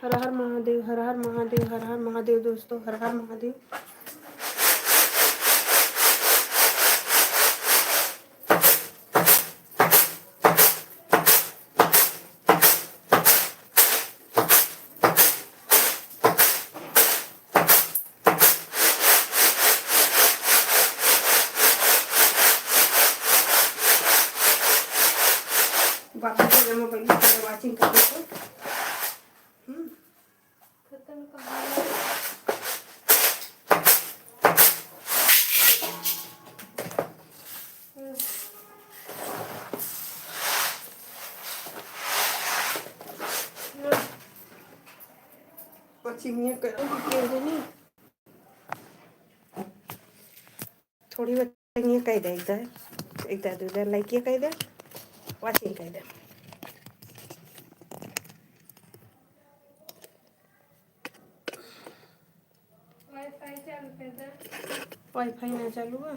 हर हर महादेव, हर हर महादेव, हर हर महादेव दोस्तों, हर हर महादेव। वापस mobile watching कर देखो। नहीं थोड़ी बच्चे कह दे एकदा लाइक ये कह दे वाचिंग कह दे वाईफाई ना चालू है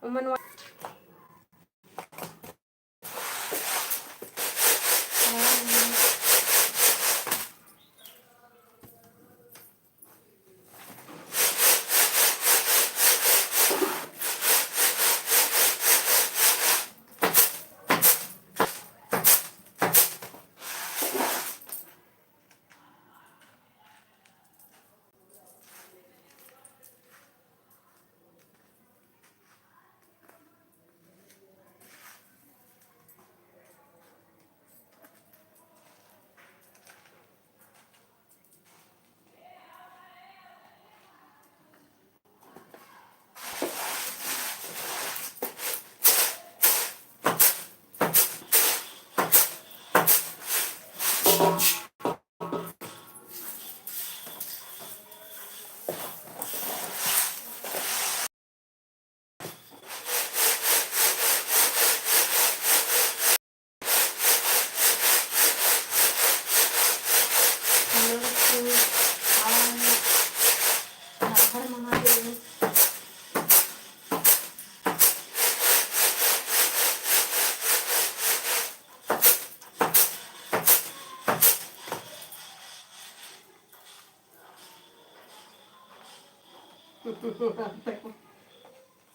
उमन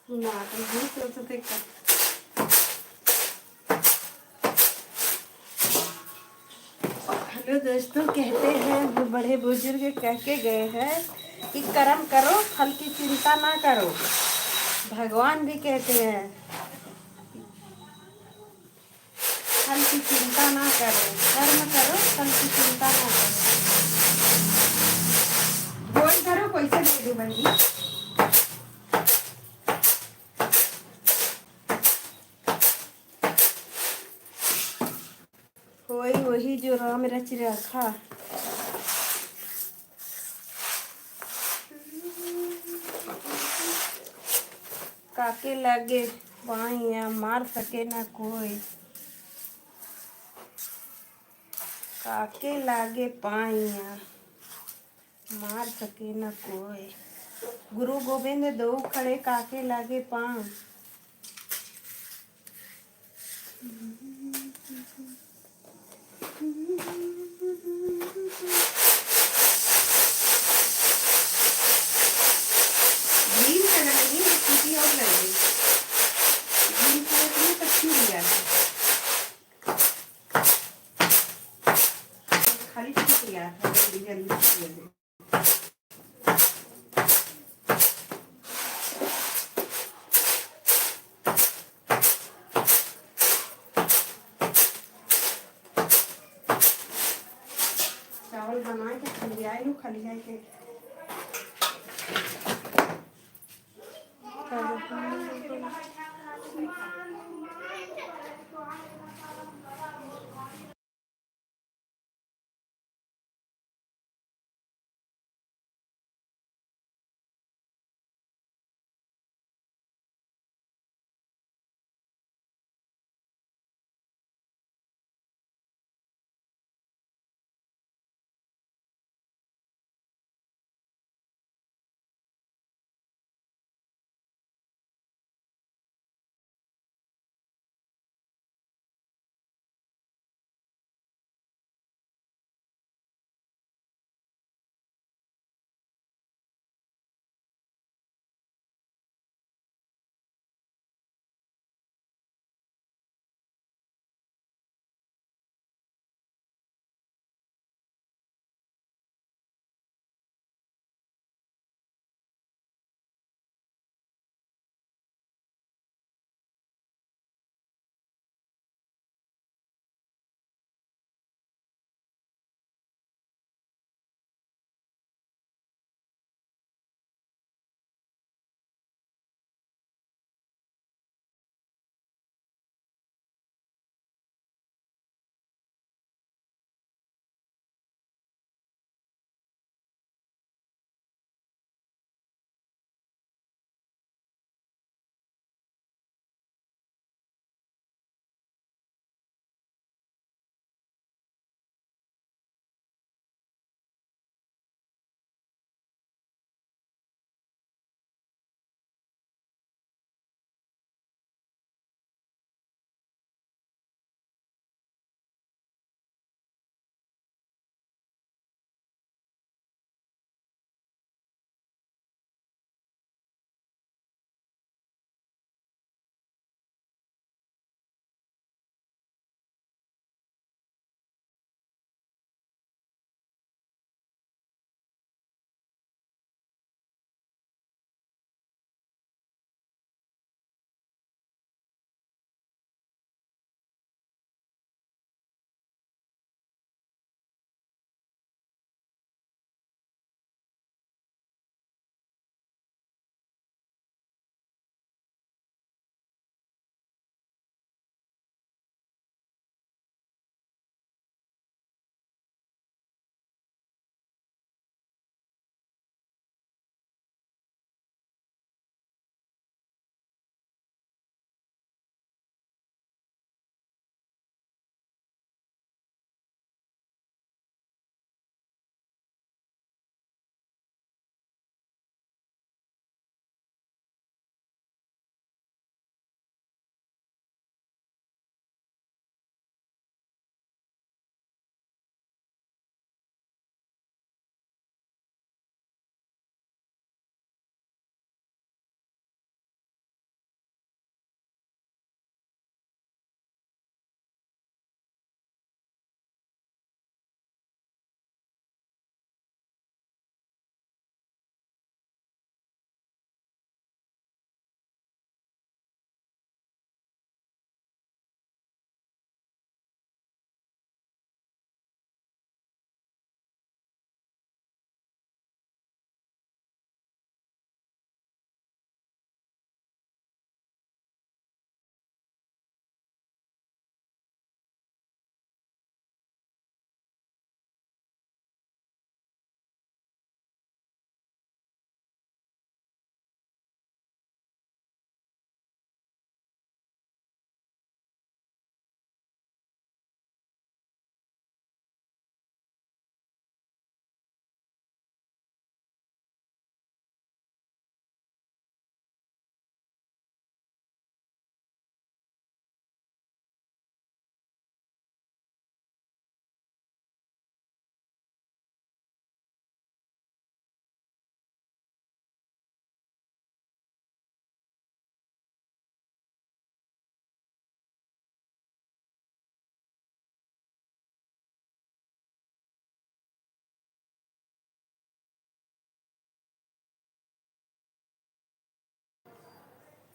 सुना नहीं सोचते का हेलो दोस्तों, कहते हैं बड़े बुजुर्ग कह के गए हैं कि कर्म करो फल की चिंता ना करो। भगवान भी कहते हैं फल की चिंता ना करो, कर्म करो फल की चिंता ना करो। बोल करो पैसे दे दो भाई। वही जो राम रच रखा। काके लागे पाइया मार सके ना कोई, काके लागे पाइया मार सके न कोई। गुरु गोविंद दो खड़े काके लागे पाँव। ग्रीन कलर की स्कूटी और लग गई। ग्रीन कलर की पक्षी लिया खाली छूट गया था जल्दी चावल बना के खाली जाए के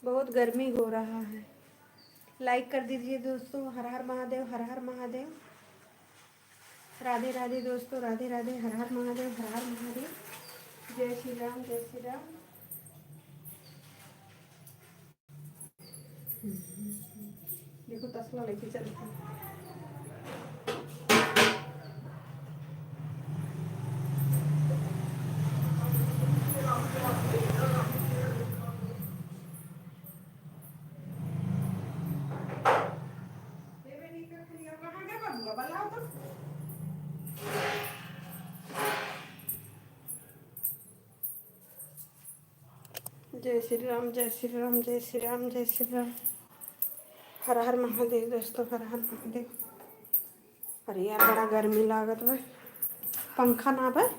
बहुत गर्मी हो रहा है। लाइक कर दीजिए दोस्तों। हर हर महादेव, हर हर महादेव। राधे राधे दोस्तों, राधे राधे, हर हर महादेव, हर हर महादेव। जय श्री राम, जय श्री राम। देखो तसला लेके चलती हूँ। कहाँ क्या करूँगा, बताओ तो। जय श्री राम, जय श्री राम, जय श्री राम, जय श्री राम। हर हर महादेव दोस्तों, हर हर महादेव। अरे यार बड़ा गर्मी लागत बा। पंखा ना बा।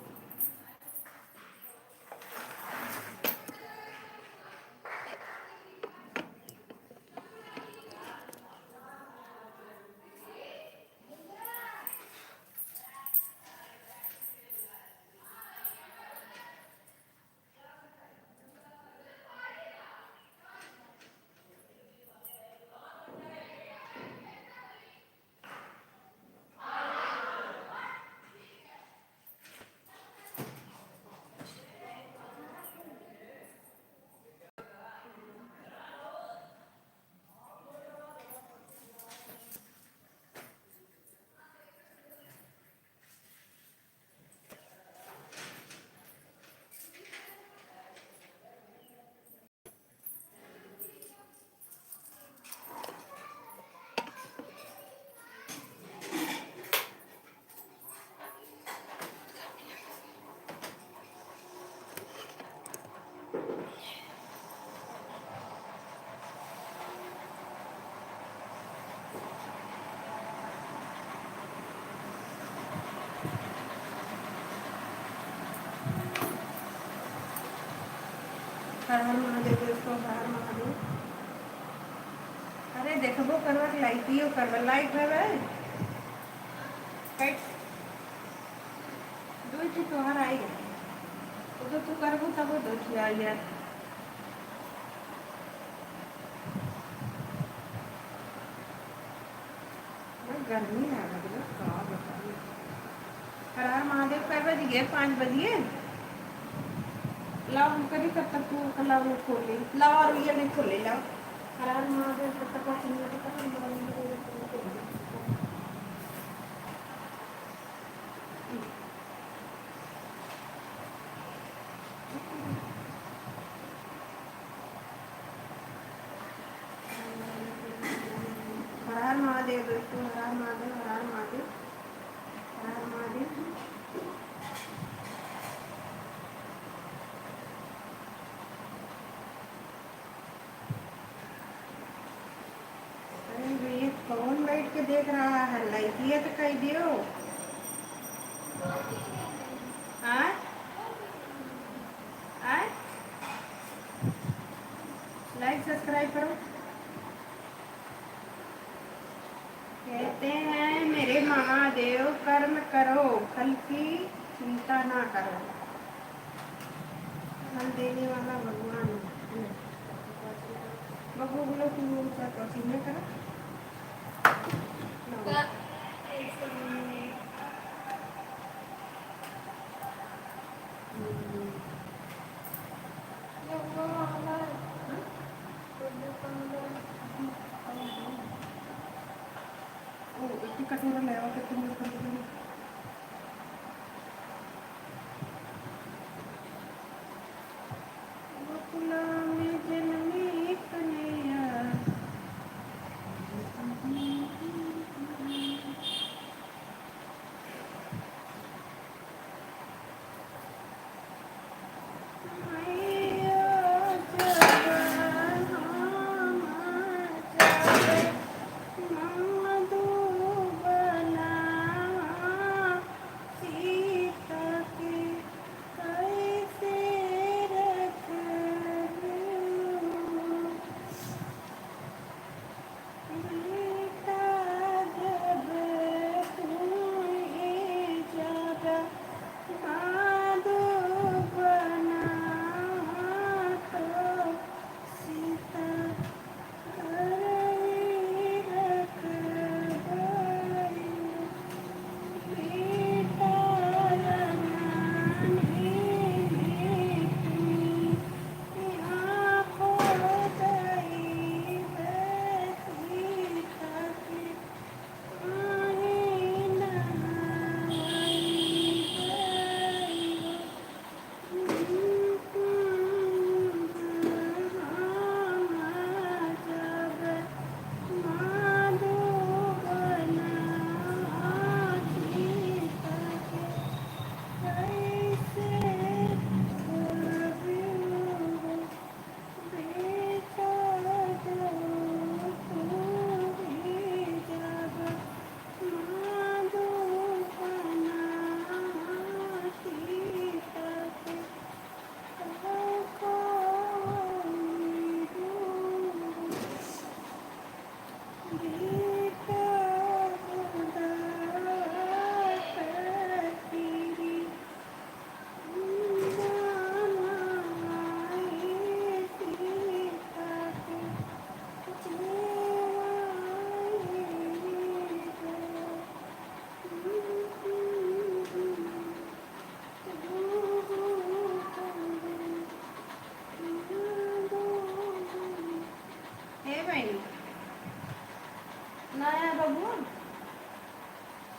हर हर महादेव दोस्तों, हर हर महादेव। अरे देखबो करवा, लाइकियो करवा, लाइक है कट दो थी तोहर आई गए। तो तू करबो तब दो थी आई यार। गर्मी लागत बा, का बताइए। हर हर महादेव कर बजिए 5 बजिए। लाओ हम करी तब तक तू लाओ वो खोले, लाओ और ये नहीं खोले, लाओ। हर हर महादेव तब तक पाँच मिनट तक। हर हर महादेव दोस्तों, हर हर महादेव, हर हर महादेव, हर हर महादेव। अरे भैया कौन बैठ के देख रहा है, लाइकिए तो कह दियो। हाँ हाँ, लाइक सब्सक्राइब करो। कहते हैं मेरे महादेव कर्म करो, फल की चिंता ना करो। फल देने वाला भगवान है। बबू बोलो तू क्या पसीने करो। ओ इतनी कटोरा ले आओ कि तुम कर दो। बकुला में जन्मी कन्हैया।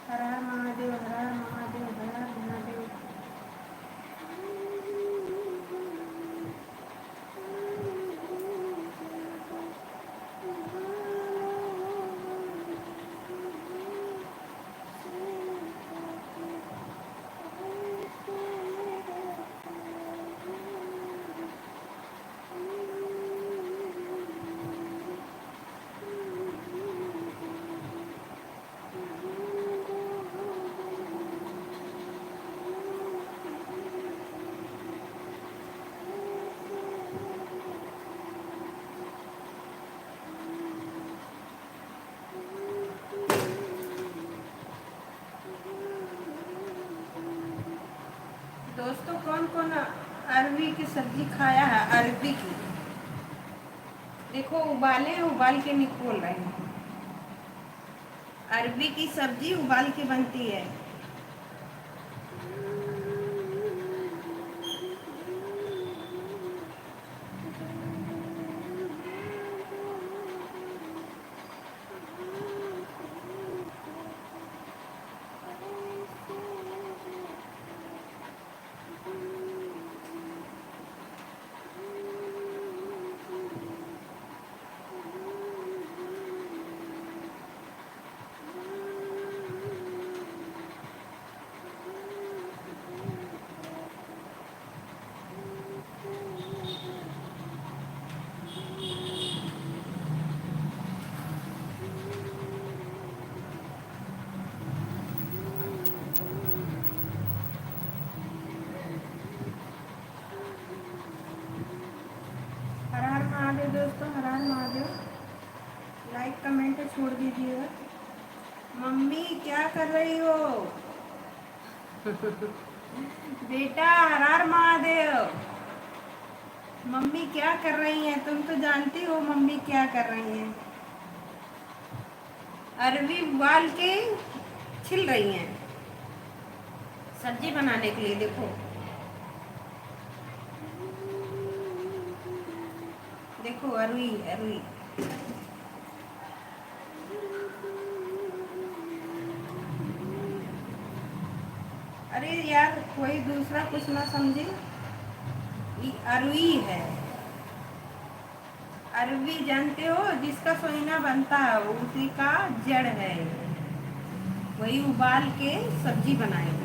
हर हर महादेव, हर हर महादेव, हर हर महादेव। दोस्तों कौन कौन अरवी की सब्जी खाया है? अरवी की देखो, उबाले हैं, उबाल के निकोल रहे हैं। अरवी की सब्जी उबाल के बनती है। हर हर महादेव दोस्तों, हर हर महादेव। लाइक कमेंट छोड़ दीजिएगा। मम्मी क्या कर रही हो? बेटा हर हर महादेव। मम्मी क्या कर रही हैं? तुम तो जानती हो मम्मी क्या कर रही हैं। अरवी उबाल के छिल रही हैं सब्जी बनाने के लिए। देखो देखो, अरवी अरवी। अरे यार, कोई दूसरा कुछ ना समझे, ये अरवी है। अरवी जानते हो, जिसका सोइना बनता है उसी का जड़ है। वही उबाल के सब्जी बनाएंगे।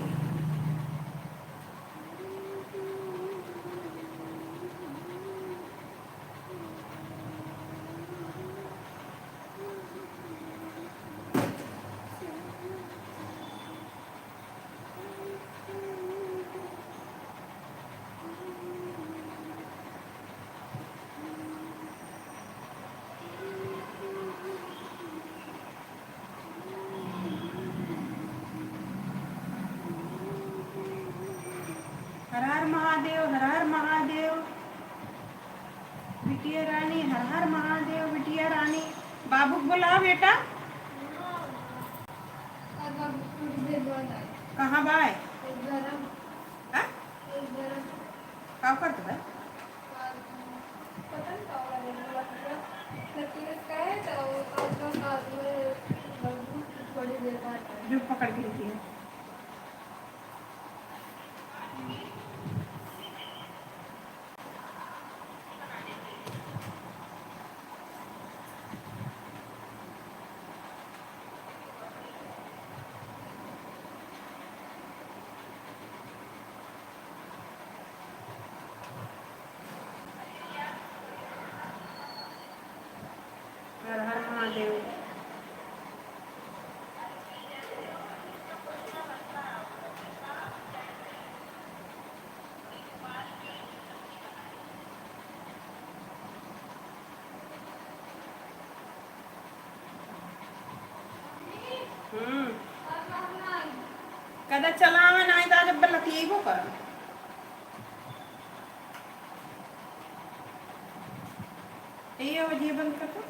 हर हर महादेव, हर हर महादेव। बिटिया रानी, हर हर महादेव। बिटिया रानी, बाबू को बुलाओ बेटा। कहाँ बाय? हाँ? क्या करते हैं? जो पकड़ के लेती है। हर हर महादेव। कदा चला नहीं था जब लती वो कर। ये वजह बंद कर दो।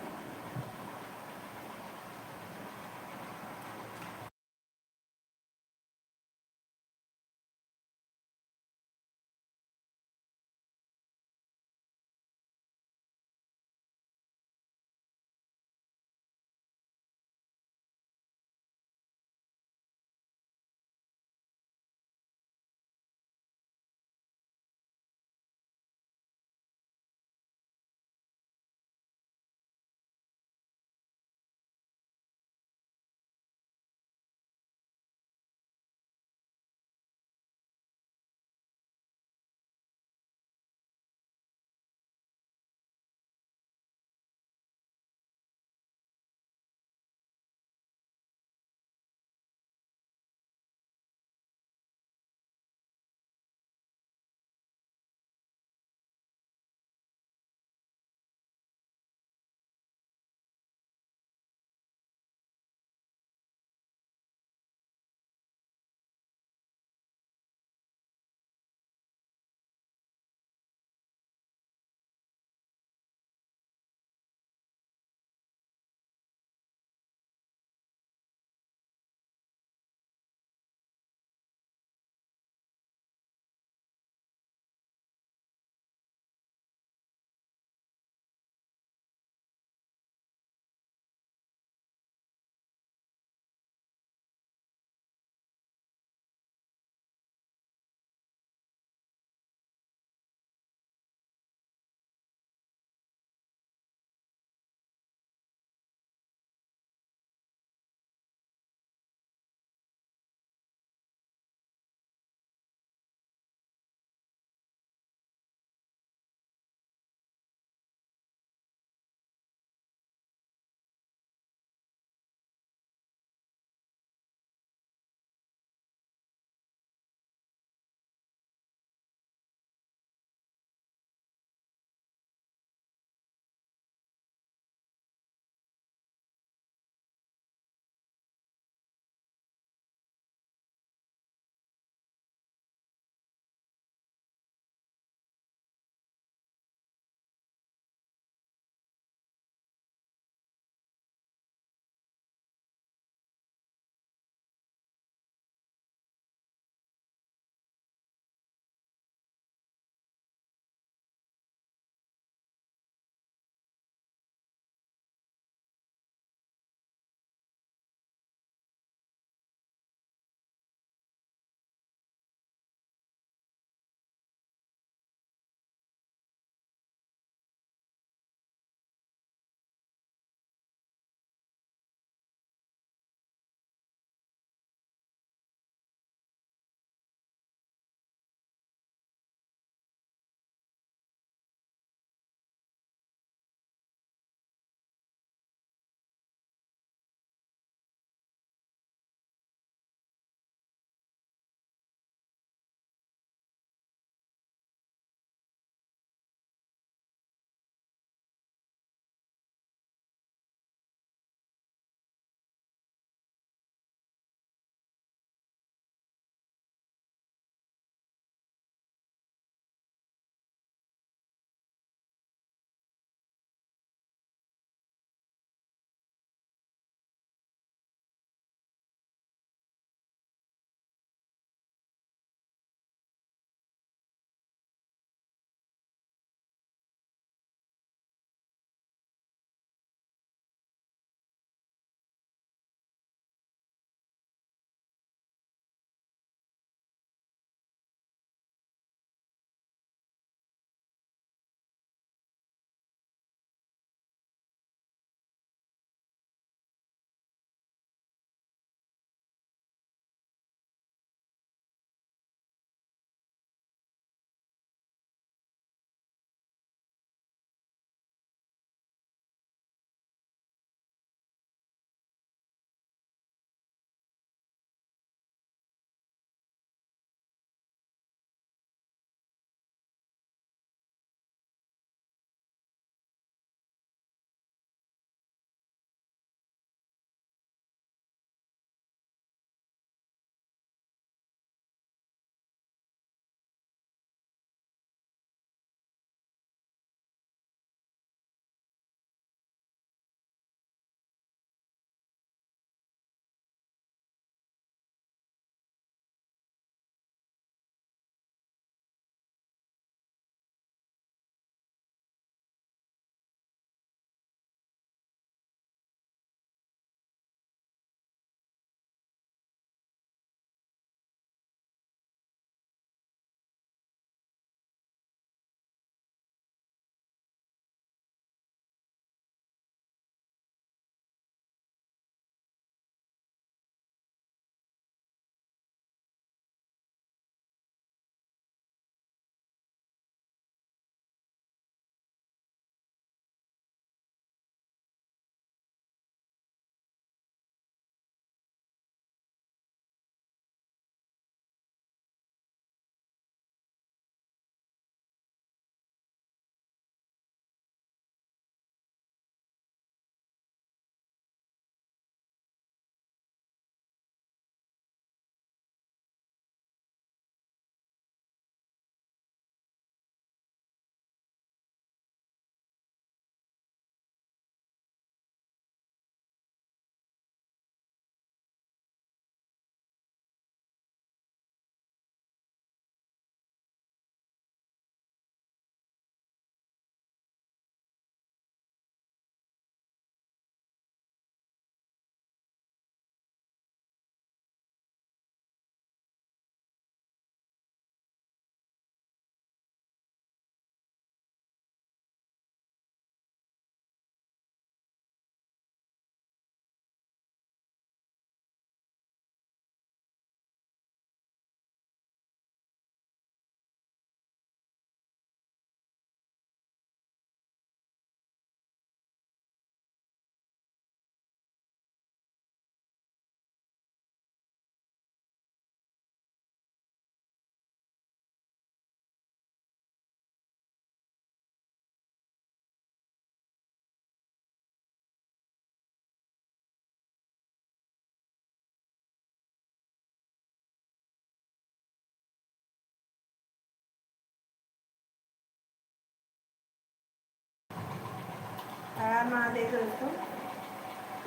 हर महादेव दोस्तों,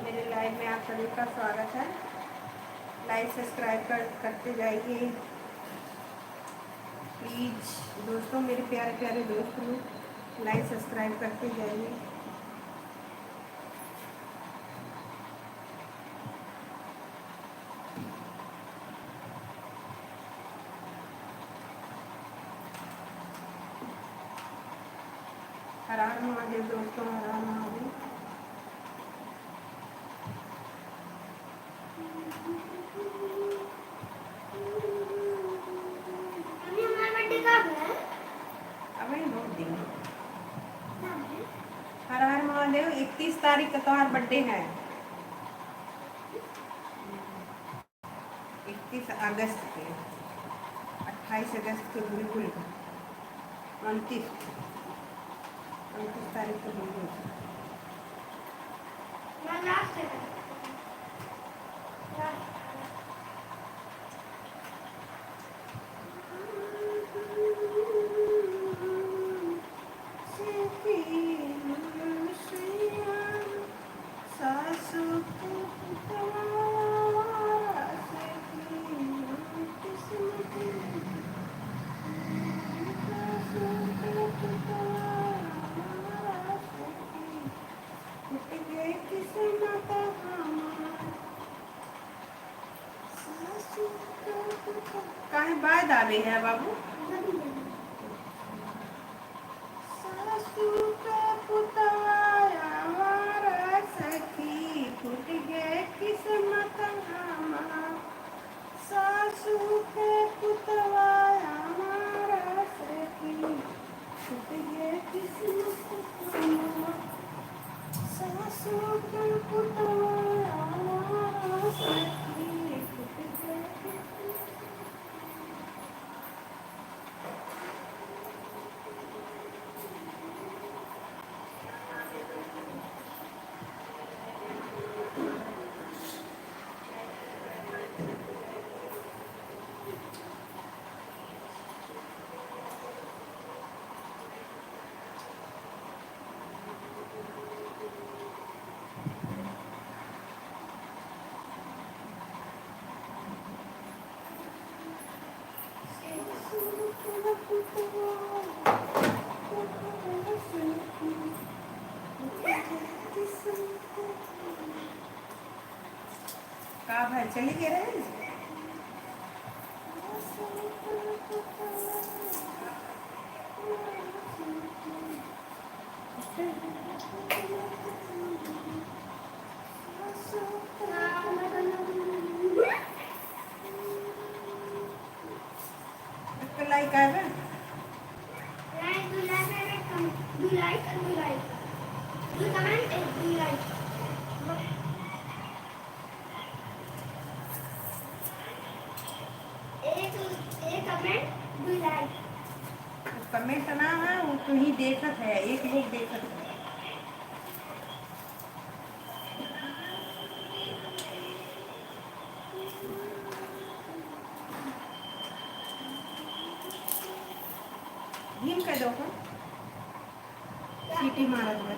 मेरे लाइव में आप सभी का स्वागत है। लाइक सब्सक्राइब करते जाइए प्लीज़ दोस्तों, मेरे प्यारे प्यारे दोस्त लोग लाइक सब्सक्राइब करते जाइए। हर हर महादेव दोस्तों, हर हर महादेव। अभी बहुत दिन हर हर महादेव। 31 तारीख का तुम्हारा बर्थडे है। 31 अगस्त के, 28 अगस्त के बिल्कुल, 29 तारीख को बिल्कुल। काहे बाद आवे है बाबू? सासू का पुतवाया हमारा सखी, फूट गए किस्मत हमारा। सासू के पुतवाया हमारा सखी, फूट गए किस्मत हमारा। सासू के पुतवाया हमारा सखी, फूट गए का भाई चली गए रहे। लाइक आए कमेंट ना है वो तो ही देखत है, एक लोग देखत है। भीम का दो सीटी मारत है।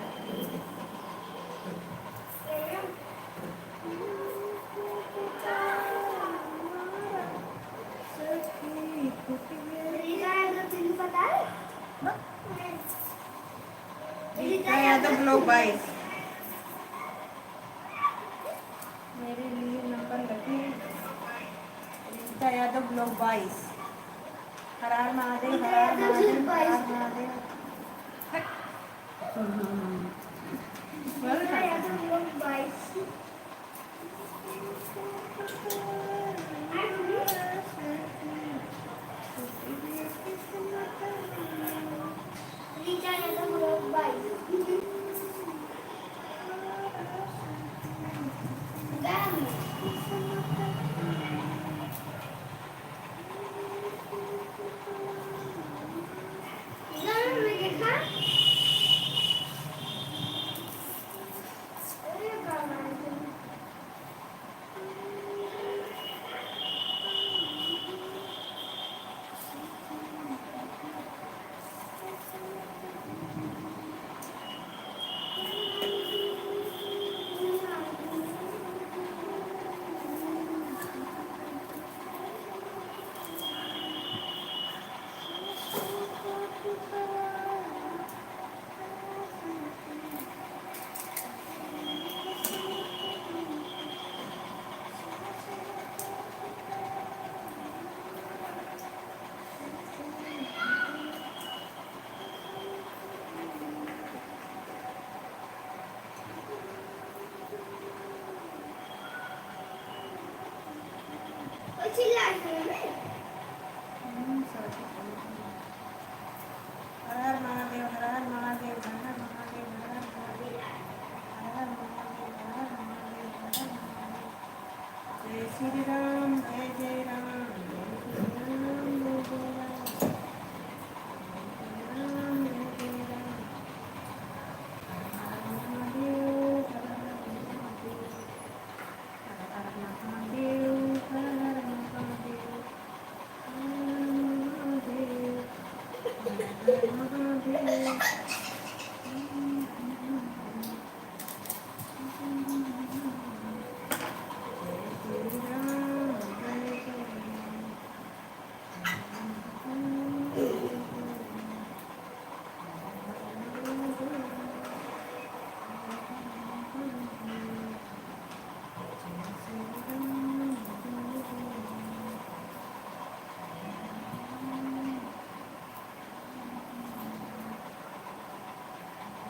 यादव ब्लॉग 22 मेरे लिए नंबर लगे। रीता यादव ब्लॉग 22। हर हर महादेव, हर हर महादेव, हर हर महादेव। हर हर महादेव, हर हर महादेव, हर हर महादेव, हर हर महादेव, हर हर महादेव, हर हर महादेव, हर हर महादेव। जय श्री राम, जय जय राम, जय श्री राम, जय जय राम, राम जय जय राम। हर हर महादेव, हर हर महादेव, हर हर महादेव, हर हर महादेव, हर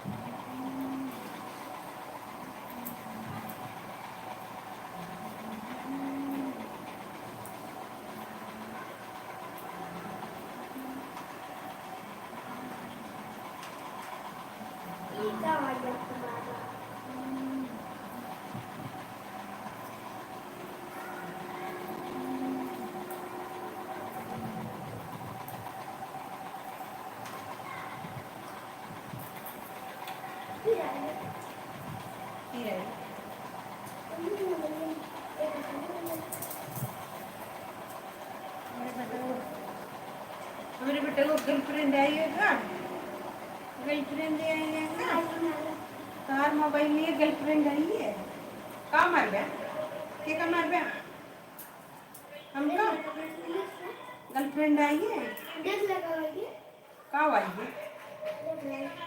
हर महादेव। मेरे बेटे को गर्लफ्रेंड आई है क्या? गर्लफ्रेंड आई है क्या? कार मोबाइल लिए गर्लफ्रेंड आई है। कहाँ मार गया? क्या मार गया? हमका गर्लफ्रेंड आई है। कहाँ आई है?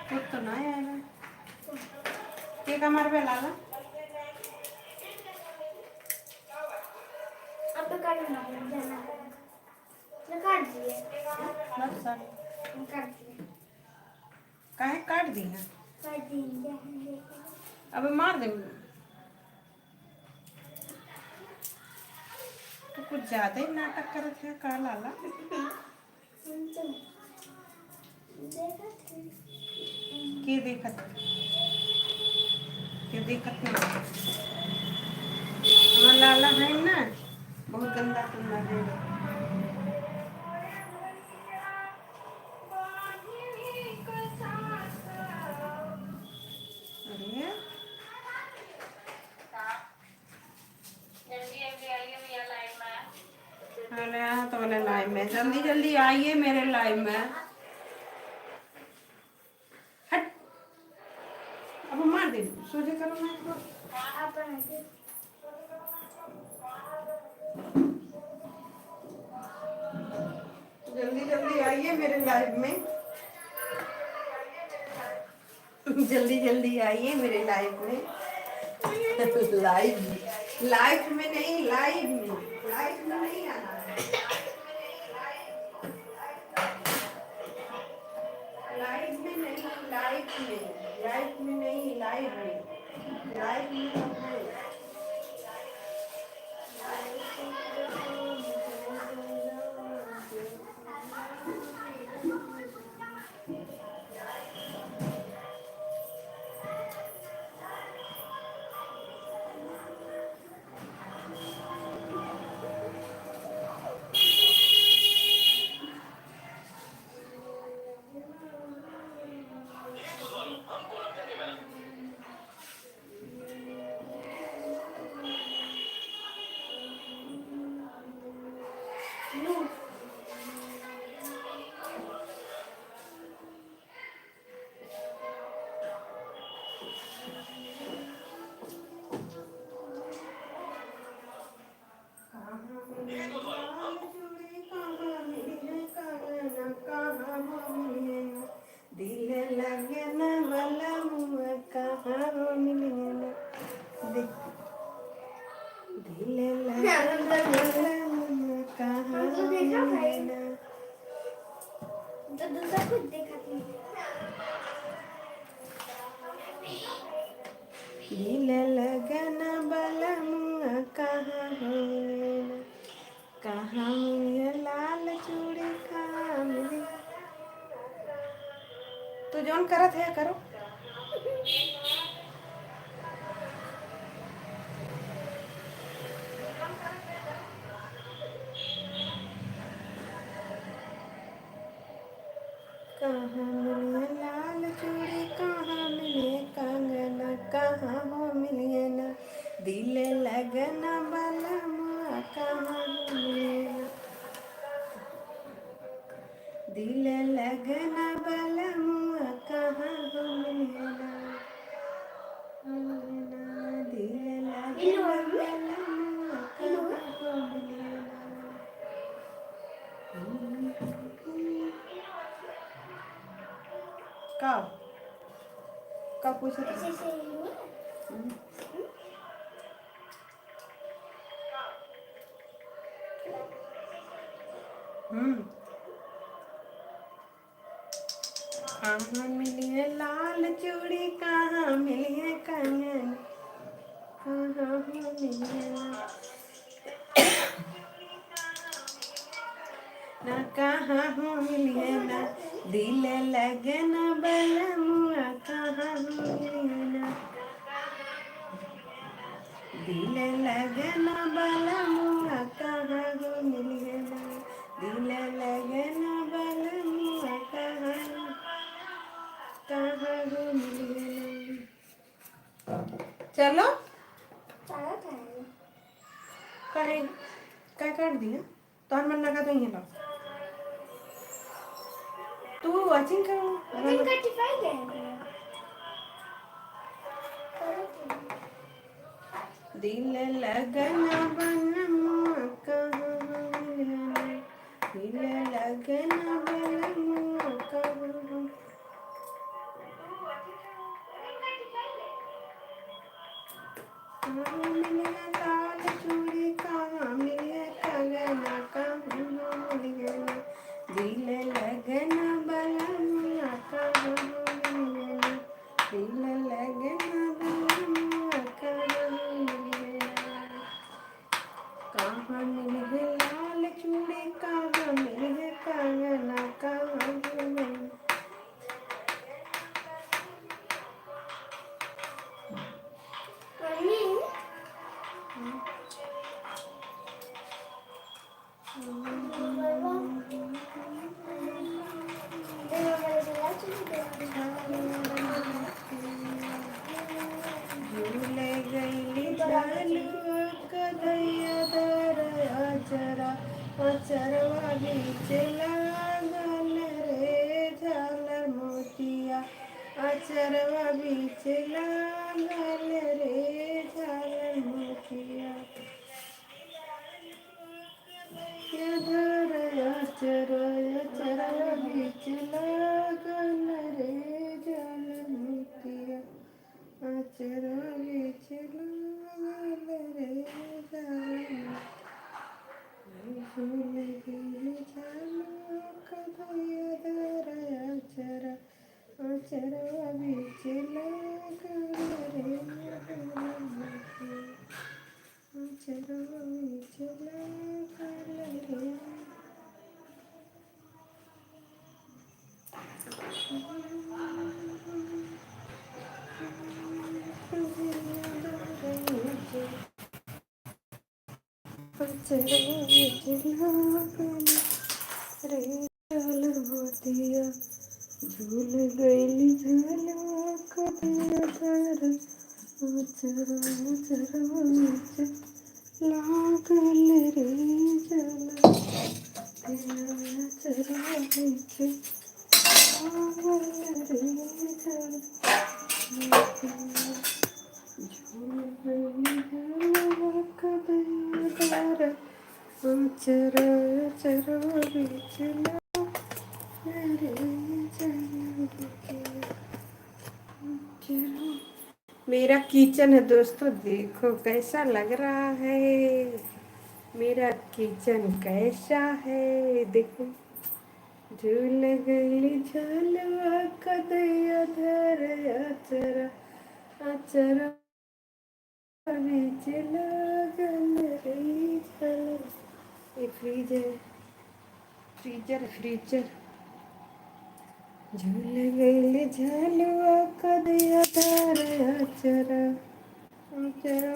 खुद तो ना आएगा। क्या मार गया लाला? अब तो काटना जाना काट दिए काहे काट दी ना? काट दिए अब मार दे तो कुछ ज्यादा ही नाटक करत है का लाला। के देखत नहीं हमारा लाला है ना बहुत गंदा सुंदर है। तो वाले लाइव में जल्दी जल्दी आइए मेरे लाइव में। हट अब मार दे सोचे करो मैं जल्दी जल्दी आइए मेरे लाइव में। जल्दी जल्दी आइए मेरे लाइव में। लाइव में नहीं लाइव में नहीं आना है। लाइव में नहीं लाइव में दिल लगन वाला मुआ कहाँ मिलना दिल लगन वाला मुआ कहाँ मिलना। तो दूसरा कुछ देखा थी दिल लगन वाला मुआ कहाँ मिलना। कहाँ मिली लाल चूड़ी कहाँ मिली। तो जौन करत है करो। कहाँ मिली लाल चूड़ी कहाँ मिली कंगना कहाँ हो मिलिए ना दिल लगना वाला मुआ कहाँ हो मिलिए ना दिल लगना वाला मुआ कहाँ हो मिलिए ना दिल लगना वाला मुआ कहाँ हो मिलिए ना। कब कब पूछा था? ऐसे ही हुआ। हम्म। कहाँ मिली है लाल चूड़ी कहाँ मिली है कंगन कहाँ हो मिली है ना कहाँ हो मिली है ना दिल लगना वाला मुआ कहाँ हो मिली है ना दिल लगना वाला मुआ कहाँ हो मिली है ना दिल लगना वाला मुआ कहाँ हो मिली है ना। चलो सारा खाएंगे। कहे क्या काट दिया तो मन लगा तो ये लो तू वाचिंग वजन कर का टिफाई गया है। दिल लगना बना मुआ कहाँ हो मिली है ना दिल लगना वाला मुआ कहाँ हो कहाँ मिली है लाल चूड़ी कहाँ मिली है कंगना कहाँ हो मिली है ना दिल लगना वाला मुआ कहाँ हो मिली है ना दिल लगना वाला मुआ कहाँ हो मिली है ना कहाँ मिली है लाल चूड़ी कहाँ मिली है कंगना कहाँ हो मिली मम्मी झूले गईली झालू कदैया दरया चरा अचरवा बीच लागल रे झालर मोतिया अचरवा बीच लागल रे झालर मोतिया धरया चरया चरवा बीच लागल रे झालर मोतिया अचरवा बीच लागल रे झालर झूले गईली झालू कदैया दरया चरा अचरवा बीच लागल रे झालर मोतिया अचरवा बीच लागल रे अचरवा बीच लागल रे झालर मोतिया झूल गईली झालवा कदैया दरया चरा अचरवा बीच लागल रे झालर अचरवा बीच लागल रे झालर झूल गईली झालवा कदैया दरया चरा चरवा बीच लागल रे झालर मेरा किचन है दोस्तों देखो कैसा लग रहा है मेरा किचन कैसा है देखो झूल गई झलवा कदैया धरया चरा अचरा बीच लागल रे झलवा फ्रीज है, फ्रीजर फ्रीजर झूल गईल झलुआ कदया तारा चरा चरा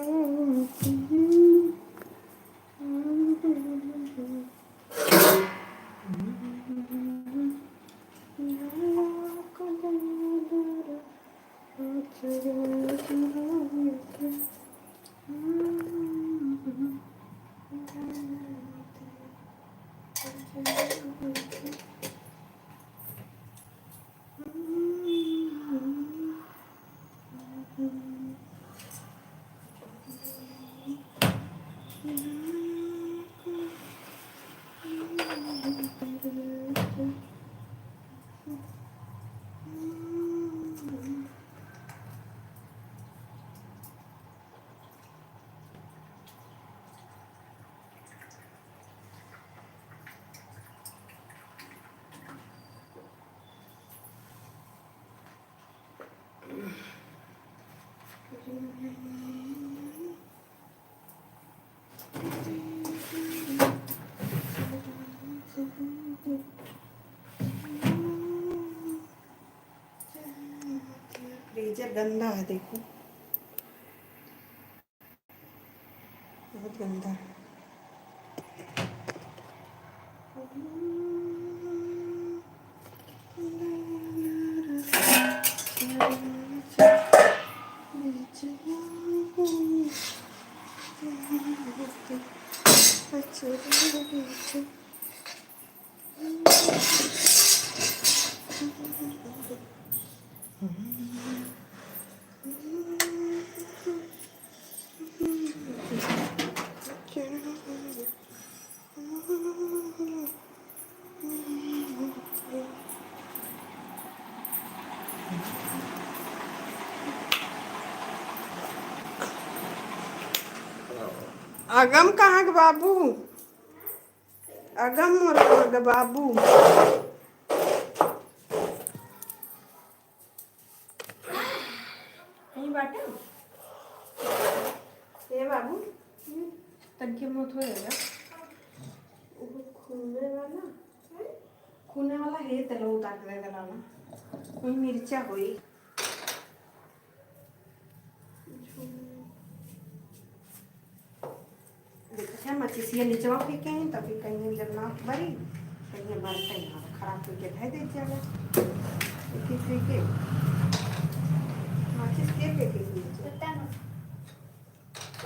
फ्रीजर गंदा है, देखो बहुत गंदा है। अगम कहाँ के बाबू, अगम और कहाँ के बाबू। नहीं बाटे ये बाबू तनके मुँह हो जाएगा खूने वाला है तलो उतार दे दलाना कोई मिर्चा होई देखा मचिसिया नीचे फेंके हैं तभी कहीं जब ना भरी कहीं भरते हैं खराब करके ढह दे जाएगा फेंके माचिस के फेंके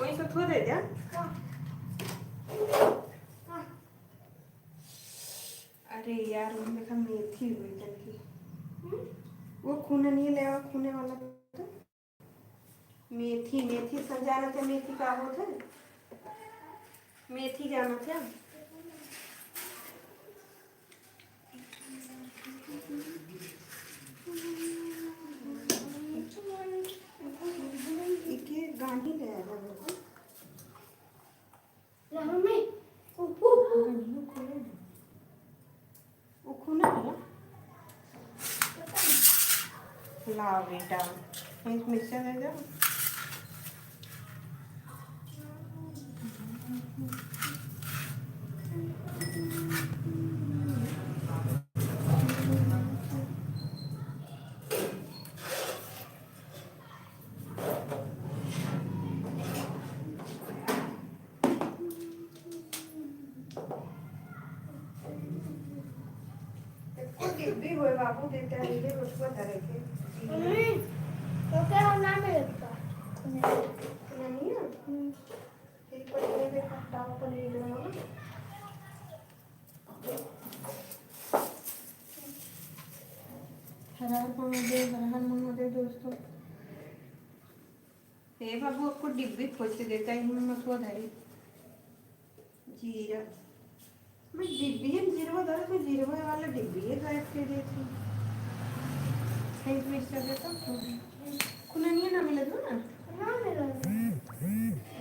वही सब थो दे जा। अरे यार वो देखा मेथी हुई जल्दी वो खूने नहीं ले खूने वाला तो मेथी मेथी सजाना था मेथी का वो था मेथी जाना था गांधी ले आया वो खूना है ला बेटा मिक्सर दे दो भी हुए बाबू देते हैं उसको धरे के तो क्या होना मेरे पास नहीं है एक पत्ते पे खट्टा पनीर बनाओ हर हर महादेव दोस्तों हे बाबू आपको डिब्बी खोल के देता है मत वो धरे जीरा मैं डिब्बी है जीरवा धरे मैं जीरवा वाला डिब्बी है ड्राइव के देती मिक्स कर देता खुला नहीं है ना मिले दो ना ना मेरा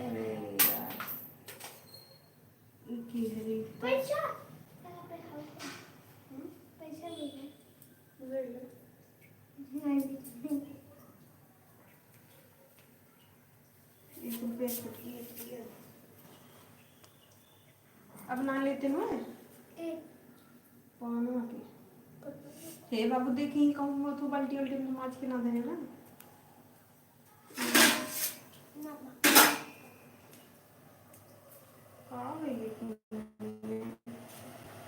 अरे यार की हरी पैसा पैसा एक रुपये अब ना लेते ना पानी के हे बाबू देखी कहूँ तो बाल्टी उल्टी में माछ के ना देने ना हाँ भैया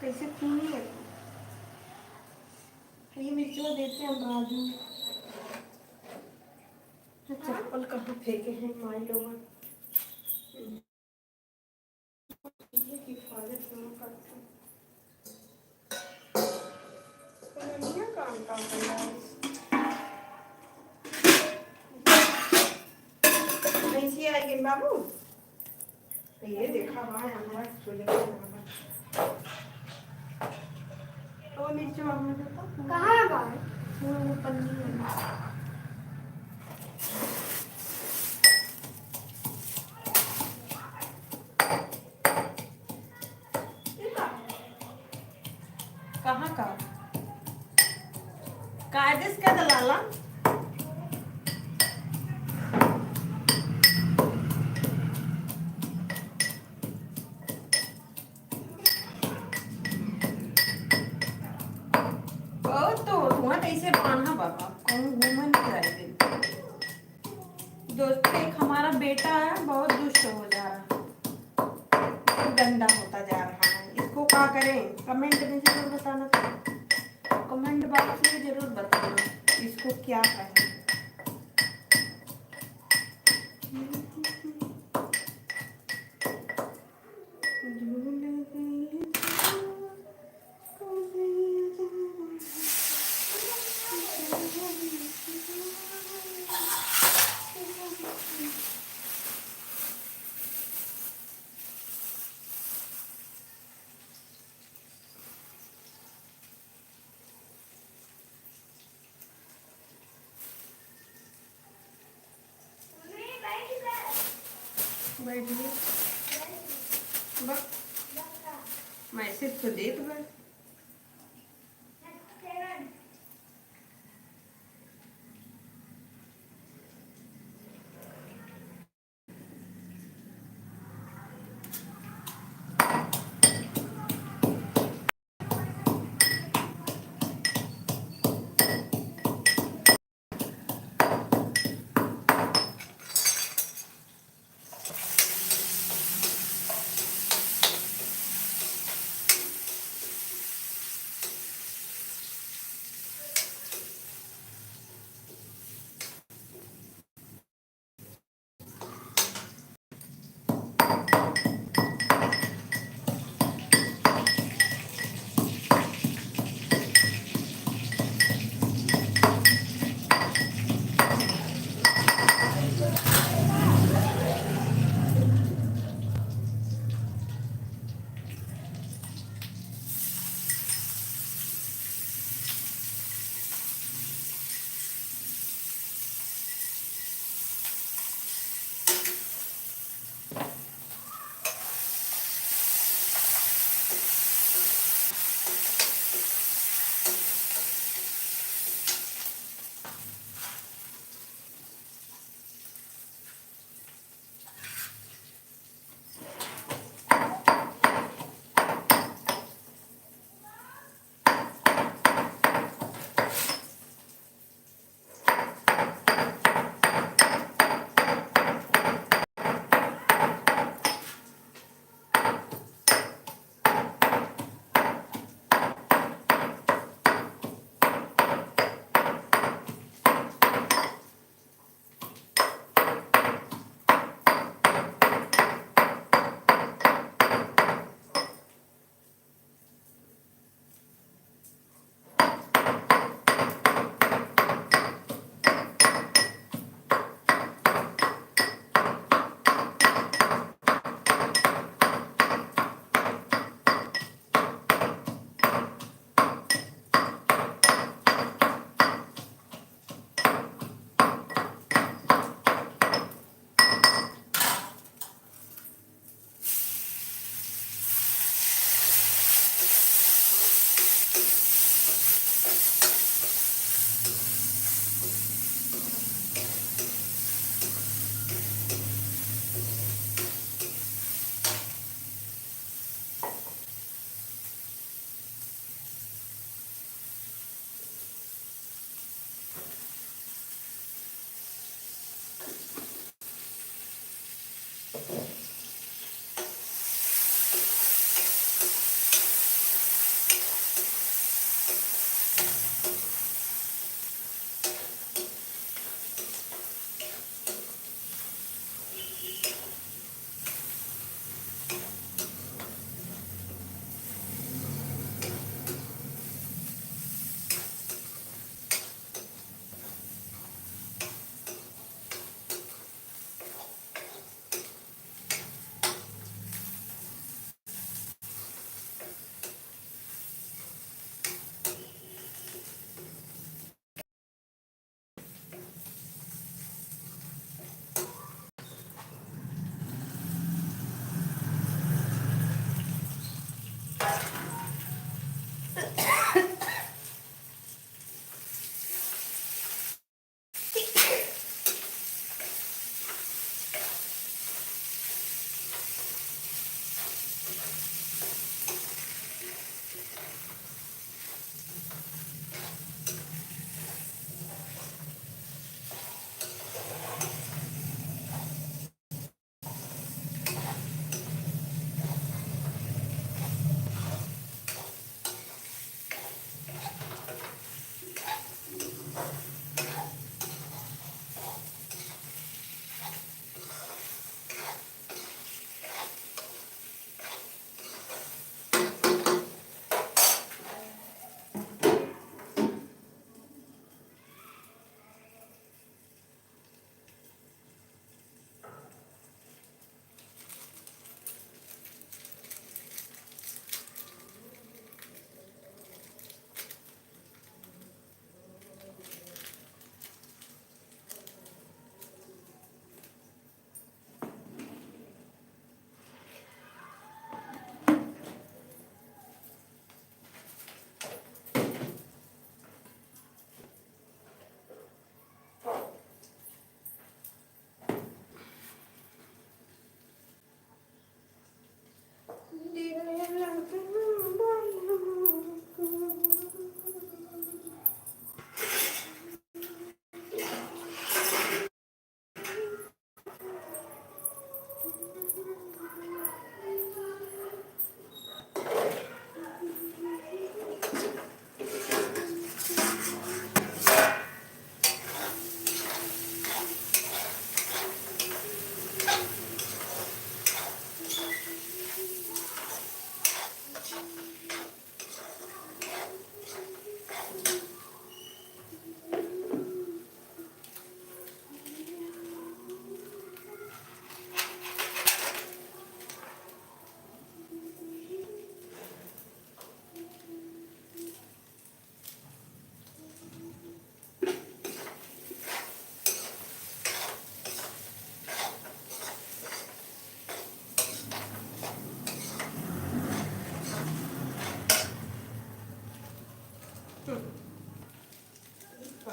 कैसे खूनी है ये मिर्चवा देते हैं राजू चप्पल कहाँ फेंके हैं माई लोग हिफाजत क्यों करते हैं काम काम नहीं आएगी बाबू ये देखा वहाँ हमारा तो मिर्च वाला देता कहाँ है बाहर? वो पन्नी में कहाँ का कायदेस का दलाला तो तुम्हारा कैसे बांधा बाबा कौन घूमन जाए दोस्तों एक हमारा बेटा है बहुत दुष्ट हो जा रहा है गंदा होता जा रहा है इसको क्या करें कमेंट में जरूर बताना कमेंट बॉक्स में जरूर बताना इसको क्या करें बैठिए बस मैसेज तो दे दो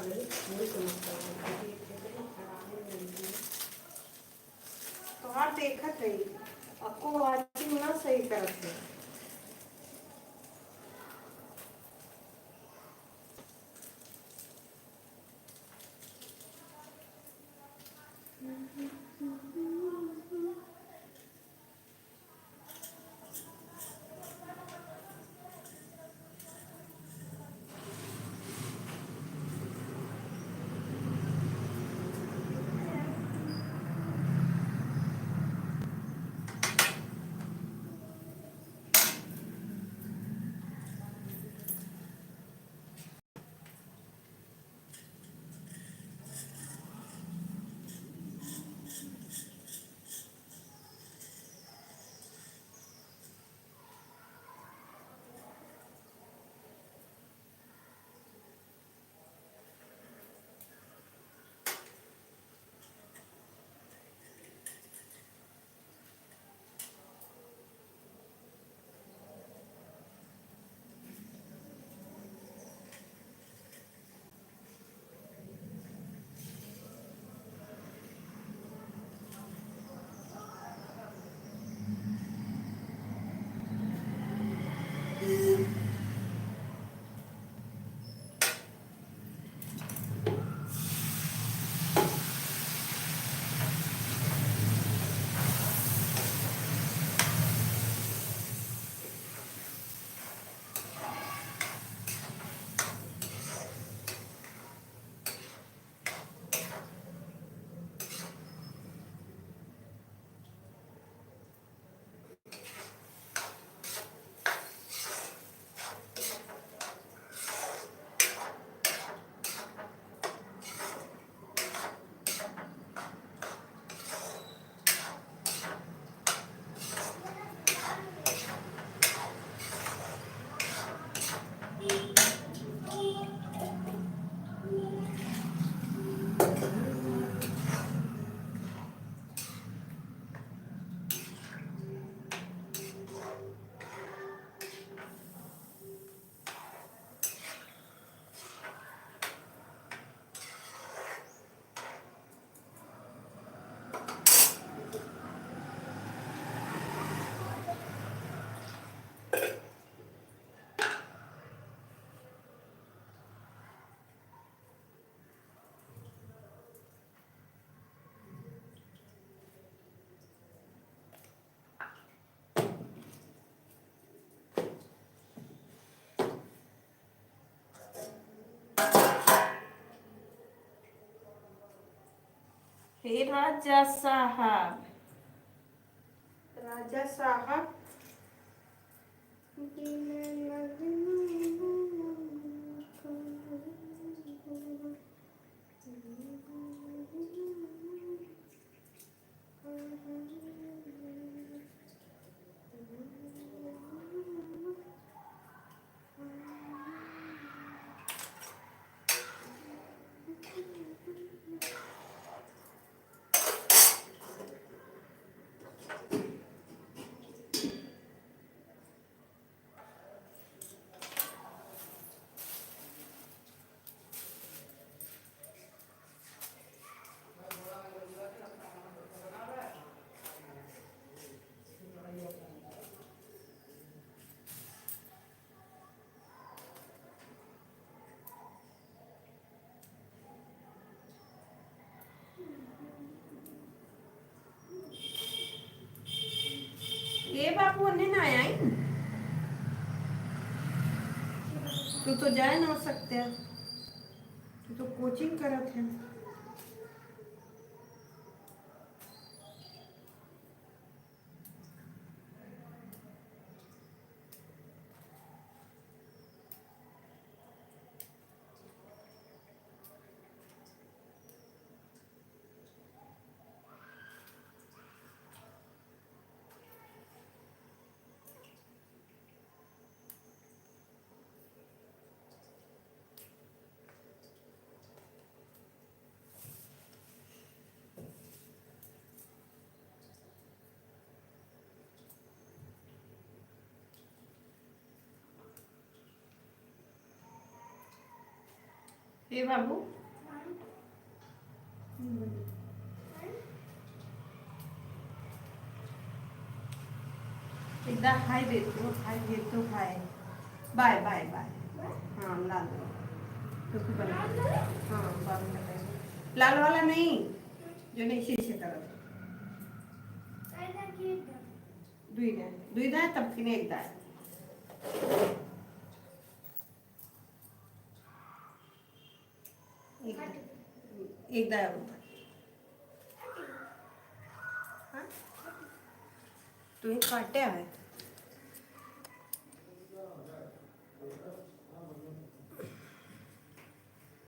तो और देखत रही आपको वाचिंग ना सही करत है। हे राजा साहब, राजा साहब ये बापू ने ना आया ही तू तो जाए ना सकते तू तो कोचिंग करत है। हे बाबू एकदा हाय देतो, हाय देतो, हाय बाय बाय बाय. हां लाल टोपी बना. हां बांधून टाकायचं. लालवाला नाही जो नाही शीशे करत. दुईदा तब फिर एकदा. एकदा तुम्ही काटे आहे.